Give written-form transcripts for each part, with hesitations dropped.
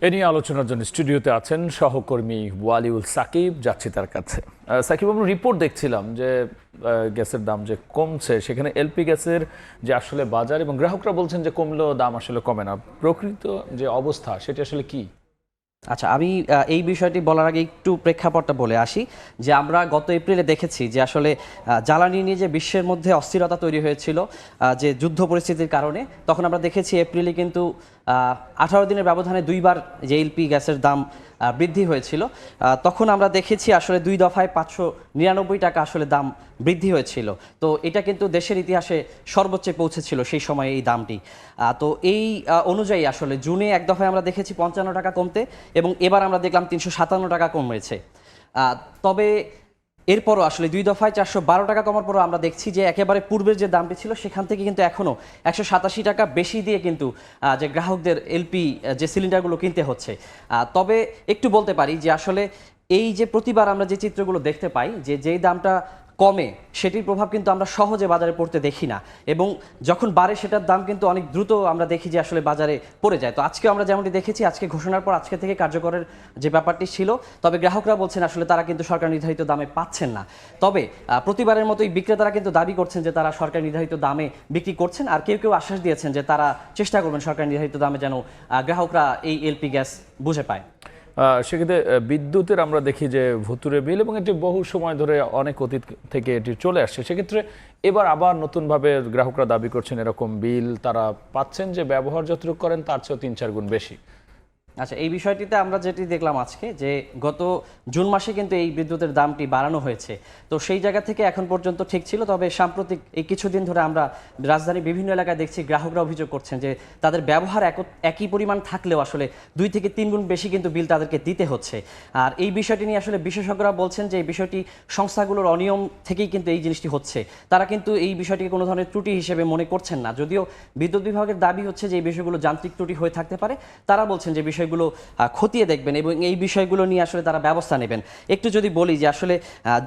এ নিয়ে আলোচনার জন্য স্টুডিওতে আছেন সহকর্মী ওয়ালিউল সাকিব। যাচ্ছি তার কাছে। সাকিব, আমরা রিপোর্ট দেখছিলাম যে গ্যাসের দাম যে কমছে, সেখানে এলপি গ্যাসের যে আসলে বাজার এবং গ্রাহকরা বলছেন যে কমলেও দাম আসলে কমে না। প্রকৃত যে অবস্থা সেটি আসলে কি? আচ্ছা, আমি এই বিষয়টি বলার আগে একটু প্রেক্ষাপটটা বলে আসি যে আমরা গত এপ্রিলে দেখেছি যে আসলে জ্বালানি নিয়ে যে বিশ্বের মধ্যে অস্থিরতা তৈরি হয়েছিল যে যুদ্ধ পরিস্থিতির কারণে, তখন আমরা দেখেছি এপ্রিলে কিন্তু 18 দিনের ব্যবধানে দুইবার যে এলপি গ্যাসের দাম বৃদ্ধি হয়েছিল। তখন আমরা দেখেছি আসলে দুই দফায় 599 টাকা আসলে দাম বৃদ্ধি হয়েছিল। তো এটা কিন্তু দেশের ইতিহাসে সর্বোচ্চে পৌঁছেছিল সেই সময়ে এই দামটি। তো এই অনুযায়ী আসলে জুনে এক দফায় আমরা দেখেছি 55 টাকা কমতে, এবং এবার আমরা দেখলাম 357 টাকা কমেছে। তবে এরপরও আসলে দুই দফায় 412 টাকা কমার পরও আমরা দেখছি যে একেবারে পূর্বের যে দামটি ছিল সেখান থেকে কিন্তু এখনও 187 টাকা বেশি দিয়ে কিন্তু যে গ্রাহকদের এলপি যে সিলিন্ডারগুলো কিনতে হচ্ছে। তবে একটু বলতে পারি যে আসলে এই যে প্রতিবার আমরা যে চিত্রগুলো দেখতে পাই যে যেই দামটা কমে সেটির প্রভাব কিন্তু আমরা সহজে বাজারে পড়তে দেখি না, এবং যখন বাড়ে সেটার দাম কিন্তু অনেক দ্রুত আমরা দেখি যে আসলে বাজারে পড়ে যায়। তো আজকে আমরা যেমনটি দেখেছি, আজকে ঘোষণার পর আজকে থেকে কার্যকরের যে ব্যাপারটি ছিল, তবে গ্রাহকরা বলছেন আসলে তারা কিন্তু সরকার নির্ধারিত দামে পাচ্ছেন না। তবে প্রতিবারের মতোই বিক্রেতারা কিন্তু দাবি করছেন যে তারা সরকার নির্ধারিত দামে বিক্রি করছেন, আর কেউ কেউ আশ্বাস দিয়েছেন যে তারা চেষ্টা করবেন সরকার নির্ধারিত দামে যেন গ্রাহকরা এই এলপি গ্যাস বুঝে পায়। সেক্ষেত্রে বিদ্যুতের আমরা দেখি যে ভুতুরে বিল, এবং এটি বহু সময় ধরে অনেক অতীত থেকে এটি চলে আসছে। সেক্ষেত্রে এবার আবার নতুনভাবে গ্রাহকরা দাবি করছেন এরকম বিল তারা পাচ্ছেন যে ব্যবহার যতটুকু করেন তার চেয়েও 3-4 গুণ বেশি। আচ্ছা, এই বিষয়টিতে আমরা যেটি দেখলাম আজকে যে গত জুন মাসে কিন্তু এই বিদ্যুতের দামটি বাড়ানো হয়েছে। তো সেই জায়গা থেকে এখন পর্যন্ত ঠিক ছিল, তবে সাম্প্রতিক এই কিছুদিন ধরে আমরা রাজধানীর বিভিন্ন এলাকায় দেখছি গ্রাহকরা অভিযোগ করছেন যে তাদের ব্যবহার একই পরিমাণ থাকলেও আসলে 2 থেকে 3 গুণ বেশি কিন্তু বিল তাদেরকে দিতে হচ্ছে। আর এই বিষয়টি নিয়ে আসলে বিশেষজ্ঞরা বলছেন যে এই বিষয়টি সংস্থাগুলোর অনিয়ম থেকেই কিন্তু এই জিনিসটি হচ্ছে। তারা কিন্তু এই বিষয়টিকে কোনো ধরনের ত্রুটি হিসেবে মনে করছেন না, যদিও বিদ্যুৎ বিভাগের দাবি হচ্ছে যে এই বিষয়গুলো যান্ত্রিক ত্রুটি হয়ে থাকতে পারে। তারা বলছেন যে বিষয়গুলো খতিয়ে দেখবেন এবং এই বিষয়গুলো নিয়ে আসলে তারা ব্যবস্থা নেবেন। একটু যদি বলি যে আসলে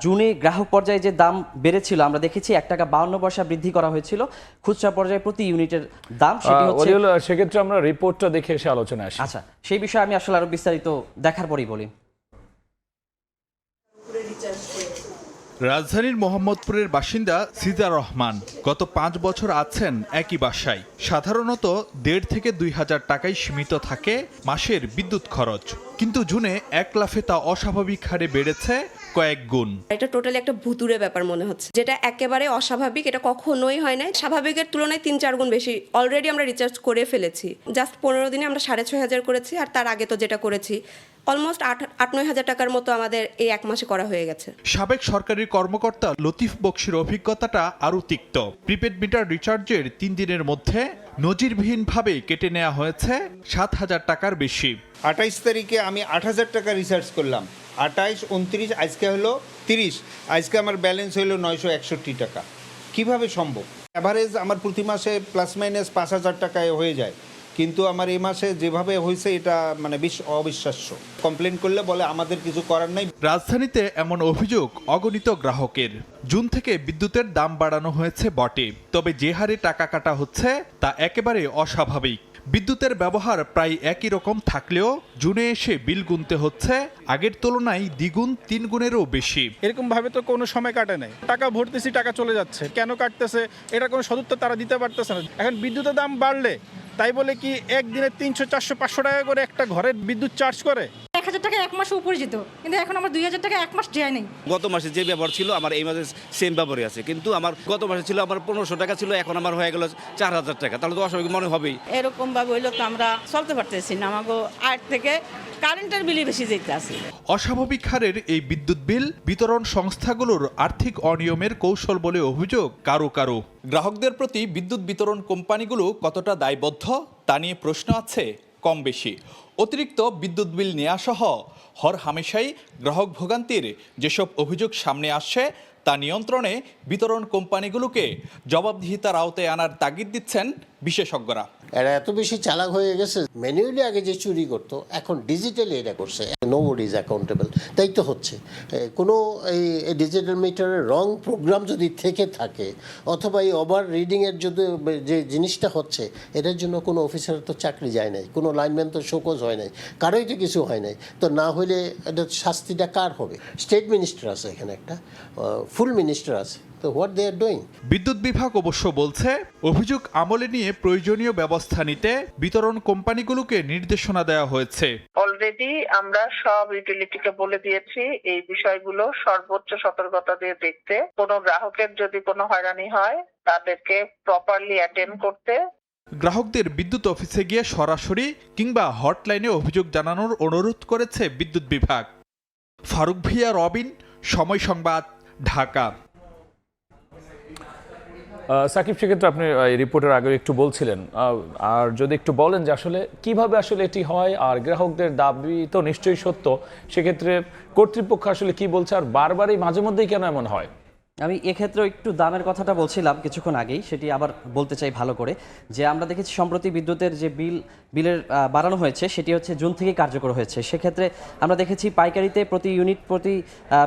জুনে গ্রাহক পর্যায়ে যে দাম বেড়েছিল, আমরা দেখেছি 1 টাকা 52 পয়সা বৃদ্ধি করা হয়েছিল খুচরা পর্যায়ে প্রতি ইউনিটের দাম। সেটি হচ্ছে, সেক্ষেত্রে আমরা রিপোর্টটা দেখে এসে আলোচনায় আসি। আচ্ছা, সেই বিষয়ে আমি আসলে আরো বিস্তারিত দেখার পরই বলি। রাজধানীর মোহাম্মদপুরের বাসিন্দা সিজার রহমান গত 5 বছর আছেন একই বাসায়। সাধারণত 1.5 থেকে 2,000 টাকায় সীমিত থাকে মাসের বিদ্যুৎ খরচ, কিন্তু জুনে এক লাফে তা অস্বাভাবিক হারে বেড়েছে কয়েক গুণ। এটা টোটালি একটা ভুতুরে ব্যাপার মনে হচ্ছে, যেটা একেবারে অস্বাভাবিক। এটা কখনোই হয় না, স্বাভাবিকের তুলনায় 3-4 গুণ বেশি। অলরেডি আমরা রিচার্জ করে ফেলেছি, জাস্ট 15 দিনে আমরা 6,500 করেছি, আর তার আগে তো যেটা করেছি অলমোস্ট 8-9 হাজার টাকার মতো আমাদের এই 1 মাসে করা হয়ে গেছে। সাবেক সরকারি কর্মকর্তা লতিফ বক্সির অভিজ্ঞতাটা আরও তিক্ত। প্রিপেড মিটার রিচার্জের 3 দিনের মধ্যে নজিরবিহীনভাবে কেটে নেওয়া হয়েছে 7,000 টাকার বেশি। 28 তারিখে আমি 8,000 টাকা রিচার্জ করলাম, 28, 29, আজকে হলো 30, আজকে আমার ব্যালেন্স হলো 961 টাকা। কিভাবে সম্ভব? অ্যাভারেজ আমার প্রতি মাসে প্লাস মাইনাস 5,000 টাকায় হয়ে যায়, কিন্তু আমার এই মাসে যেভাবে হয়েছে এটা মানে বেশ অবিশ্বাস্য। কমপ্লেন করলে বলে আমাদের কিছু করার নাই। রাজধানীতে এমন অভিযোগ অগণিত গ্রাহকের। জুন থেকে বিদ্যুতের দাম বাড়ানো হয়েছে বটে, তবে যে হারে টাকা কাটা হচ্ছে তা একেবারে অস্বাভাবিক। বিদ্যুতের ব্যবহার প্রায় একই রকম থাকলেও জুনে এসে বিল গুনতে হচ্ছে আগের তুলনায় দ্বিগুণ 3 গুণেরও বেশি। এরকম ভাবে তো কোনো সময় কাটে নাই। টাকা ভরতেছি, টাকা চলে যাচ্ছে, কেন কাটতেছে এটা কোনো সদুত্তর তারা দিতে পারতেছে না। এখন বিদ্যুতের দাম বাড়লে তাই বলে কি একদিনে 300, 400, 500 টাকা করে একটা ঘরের বিদ্যুৎ চার্জ করে? 1,000 টাকা 1 মাসে উপরে যেত, কিন্তু এখন আমার 2,000 টাকা 1 মাস যায় নাই। গত মাসে যে ব্যবহার ছিল আমার এই মাসে সেম ব্যবহারই আছে, কিন্তু আমার গত মাসে ছিল আমার 1,500 টাকা ছিল, এখন আমার হয়ে গেল 4,000 টাকা। তাহলে তো অস্বাভাবিক মনে হবেই। এরকম ভাবে হইলে তো আমরা চলতে পারতেছি না, আমাকে আট থেকে কারেন্টের বিলই বেশি যেতে আছে। অস্বাভাবিক হারের এই বিদ্যুৎ বিল বিতরণ সংস্থাগুলোর আর্থিক অনিয়মের কৌশল বলে অভিযোগ কারো কারো। গ্রাহকদের প্রতি বিদ্যুৎ বিতরণ কোম্পানিগুলো কতটা দায়বদ্ধ তা নিয়ে প্রশ্ন আছে কম বেশি। অতিরিক্ত বিদ্যুৎ বিল নেওয়া সহ হরহামেশাই গ্রাহক ভোগান্তির যেসব অভিযোগ সামনে আসছে তা নিয়ন্ত্রণে বিতরণ কোম্পানিগুলোকে জবাবদিহিতার আওতায় আনার তাগিদ দিচ্ছেন বিশেষজ্ঞরা। এরা এত বেশি চালাক হয়ে গেছে, ম্যানুয়ালি আগে যে চুরি করতো এখন ডিজিটালি এটা করছে। নোবডি ইজ অ্যাকাউন্টেবল, তাই তো হচ্ছে। কোনো এই ডিজিটাল মিটারের রং প্রোগ্রাম যদি থেকে থাকে অথবা এই ওভার রিডিংয়ের যদি যে জিনিসটা হচ্ছে, এটার জন্য কোনো অফিসারের তো চাকরি যায় নাই, কোনো লাইনম্যান তো শোকজ হয় নাই, কারোই তো কিছু হয় নাই। তো না হলে এটা শাস্তিটা কার হবে? স্টেট মিনিস্টার আছে এখানে, একটা ফুল মিনিস্টার আছে, তো হোয়াট দে আর ডুইং। বিদ্যুৎ বিভাগ অবশ্য বলছে অভিযোগ আমলে নিয়ে প্রয়োজনীয় ব্যবস্থা নিতে বিতরণ কোম্পানিগুলোকে নির্দেশনা দেওয়া হয়েছে। অলরেডি আমরা সব ইউটিলিটিকে বলে দিয়েছি এই বিষয়গুলো সর্বোচ্চ সতর্কতা দিয়ে দেখতে, কোনো গ্রাহকের যদি কোনো হয়রানি হয় তাদেরকে প্রপারলি অ্যাটেন্ড করতে। গ্রাহকদের বিদ্যুৎ অফিসে গিয়ে সরাসরি কিংবা হটলাইনে অভিযোগ জানানোর অনুরোধ করেছে বিদ্যুৎ বিভাগ। ফারুক ভিয়া, রবিন, সময় সংবাদ, ঢাকা। সাকিব, সেক্ষেত্রে আপনি এই রিপোর্টের আগে একটু বলছিলেন, আর যদি একটু বলেন যে আসলে কিভাবে আসলে এটি হয়, আর গ্রাহকদের দাবি তো নিশ্চয়ই সত্য, সেক্ষেত্রে কর্তৃপক্ষ আসলে কি বলছে, আর বারবারই মাঝে মধ্যেই কেন এমন হয়? আমি এক্ষেত্রে একটু দামের কথাটা বলছিলাম কিছুক্ষণ আগেই, সেটি আবার বলতে চাই ভালো করে, যে আমরা দেখেছি সম্প্রতি বিদ্যুতের যে বিলের বাড়ানো হয়েছে সেটি হচ্ছে জুন থেকে কার্যকর হয়েছে। সেক্ষেত্রে আমরা দেখেছি পাইকারিতে প্রতি ইউনিট প্রতি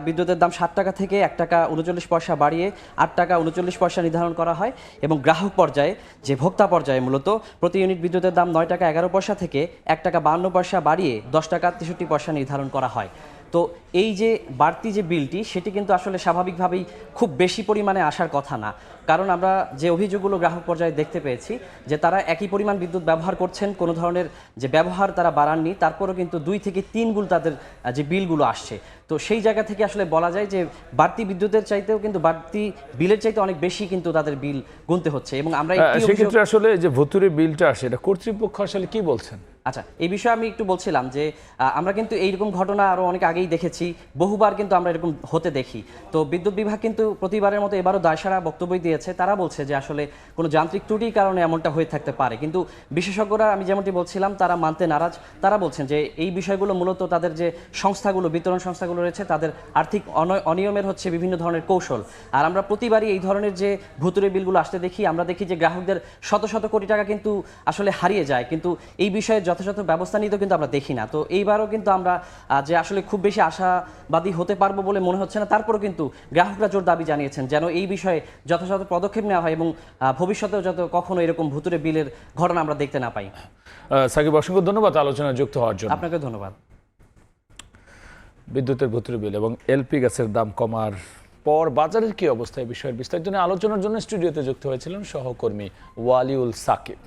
বিদ্যুতের দাম 7 টাকা থেকে 1 টাকা 39 পয়সা বাড়িয়ে 8 টাকা 39 পয়সা নির্ধারণ করা হয়, এবং গ্রাহক পর্যায়ে যে ভোক্তা পর্যায়ে মূলত প্রতি ইউনিট বিদ্যুতের দাম 9 টাকা 11 পয়সা থেকে 1 টাকা 52 পয়সা বাড়িয়ে 10 টাকা 63 পয়সা নির্ধারণ করা হয়। তো এই যে বাড়তি যে বিলটি সেটি কিন্তু আসলে স্বাভাবিকভাবেই খুব বেশি পরিমাণে আসার কথা না, কারণ আমরা যে অভিযোগগুলো গ্রাহক পর্যায়ে দেখতে পেয়েছি যে তারা একই পরিমাণ বিদ্যুৎ ব্যবহার করছেন, কোনো ধরনের যে ব্যবহার তারা বাড়াননি, তারপরেও কিন্তু 2 থেকে 3 গুণ তাদের যে বিলগুলো আসছে। তো সেই জায়গা থেকে আসলে বলা যায় যে বাড়তি বিদ্যুতের চাইতেও কিন্তু বাড়তি বিলের চাইতে অনেক বেশি কিন্তু তাদের বিল গুনতে হচ্ছে। এবং আমরা সেক্ষেত্রে আসলে যে ভুতুরে বিলটা আসে, এটা কর্তৃপক্ষ আসলে কি বলছেন? আচ্ছা, এই বিষয়ে আমি একটু বলছিলাম যে আমরা কিন্তু এইরকম ঘটনা আরও অনেক আগেই দেখেছি, বহুবার কিন্তু আমরা এরকম হতে দেখি। তো বিদ্যুৎ বিভাগ কিন্তু প্রতিবারের মতো এবারও দায়সারা বক্তব্য দিয়েছে। তারা বলছে যে আসলে কোনো যান্ত্রিক ত্রুটির কারণে এমনটা হয়ে থাকতে পারে, কিন্তু বিশেষজ্ঞরা, আমি যেমনটি বলছিলাম, তারা মানতে নারাজ। তারা বলছেন যে এই বিষয়গুলো মূলত তাদের যে সংস্থাগুলো, বিতরণ সংস্থাগুলো রয়েছে, তাদের আর্থিক অনিয়মের হচ্ছে বিভিন্ন ধরনের কৌশল। আর আমরা প্রতিবারই এই ধরনের যে ভুতুরে বিলগুলো আসতে দেখি, আমরা দেখি যে গ্রাহকদের শত শত কোটি টাকা কিন্তু আসলে হারিয়ে যায়, কিন্তু এই বিষয়ে যথাযথ ব্যবস্থা নিতেও কিন্তু আমরা দেখি না। তো এইবারও কিন্তু আমরা যে আসলে খুব বেশি আশাবাদী হতে পারবো বলে মনে হচ্ছে না। তারপরেও কিন্তু গ্রাহকরা জোর দাবি জানিয়েছেন যেন এই বিষয়ে যথাযথ পদক্ষেপ নেওয়া হয় এবং ভবিষ্যতেও যত কখনো এরকম ভুতুরে বিলের ঘটনা আমরা দেখতে না পাই। সাকিব, অসংখ্য ধন্যবাদ আলোচনায় যুক্ত হওয়ার জন্য। আপনাকে ধন্যবাদ। বিদ্যুতের ভুতুরে বিল এবং এলপি গ্যাসের দাম কমার পর বাজারের কি অবস্থা, এই বিষয়ের বিস্তারিত নিয়ে আলোচনার জন্য স্টুডিওতে যুক্ত হয়েছিলেন সহকর্মী ওয়ালিউল সাকিব।